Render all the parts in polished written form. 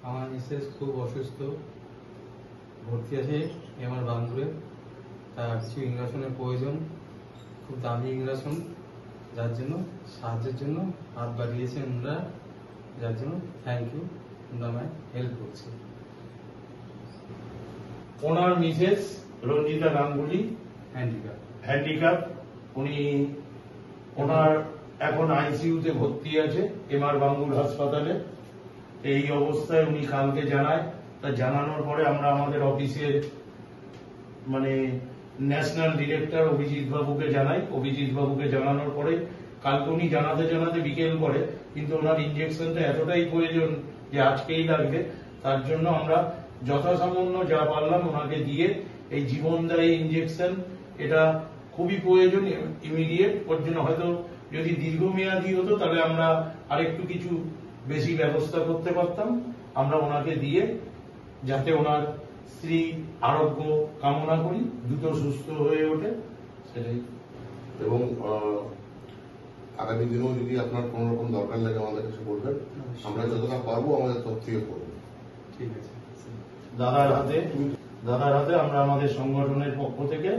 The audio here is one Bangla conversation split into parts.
আমার মিসেস খুব অসুস্থ, ভর্তি আছে আমার বাঙ্গুরে। তার কিছু ইঞ্জেকশনের প্রয়োজন, খুব দামি ইঞ্জেকশন, যার জন্য সাহায্যের জন্য হাত বাড়িয়েছেন ওনারা, যার জন্য থ্যাংক ইউ। ওনারা আমায় হেল্প করছে। ওনার মিসেস রঞ্জিতা গাঙ্গুলি হ্যান্ডিক্যাপ, উনি ওনার এখন আইসিইউতে ভর্তি আছে এমআর বাঙ্গুর হাসপাতালে। এই অবস্থায় উনি কালকে জানায়, তা জানানোর পরে আমরা আমাদের অফিসের মানে ন্যাশনাল ডিরেক্টর অভিজিৎ বাবুকে জানাই। অভিজিৎ বাবুকে জানানোর পরে কালকে উনি জানাতে জানাতে বিকেল করে, কিন্তু ওনার ইনজেকশনটা এতটাই প্রয়োজন যে আজকেই লাগবে। তার জন্য আমরা যথাসামান্য যা পারলাম ওনাকে দিয়ে এই জীবনদায়ী ইনজেকশন, এটা খুবই প্রয়োজন ইমিডিয়েট। ওর জন্য হয়তো যদি দীর্ঘমেয়াদী হতো তাহলে আমরা আরেকটু কিছু বেশি ব্যবস্থা করতে পারতাম। আমরা ওনাকে দিয়ে যাতে ওনার স্ত্রী আরোগ্য কামনা করি, দ্রুত সুস্থ হয়ে ওঠে, সেটাই। এবং আগামী দিনেও যদি আপনার কোন রকম দরকার লাগে আমাদের কাছে বলবেন, আমরা যতটা পারবো আমাদের তথ্য করবো। ঠিক আছে। দাদার হাতে আমরা আমাদের সংগঠনের পক্ষ থেকে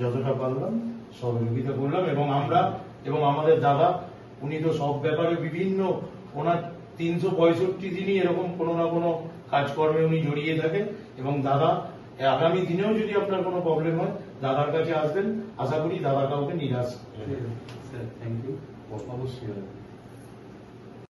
যতটা পারলাম সহযোগিতা করলাম। এবং আমাদের দাদা, উনি তো সব ব্যাপারে বিভিন্ন, ওনার 365 দিনই এরকম কোনো না কোনো কাজকর্মে উনি জড়িয়ে থাকেন। এবং দাদা আগামী দিনেও যদি আপনার কোনো প্রবলেম হয় দাদার কাছে আসবেন, আশা করি দাদা কাউকে নিরাশ। স্যার থ্যাংক ইউ, অবশ্যই।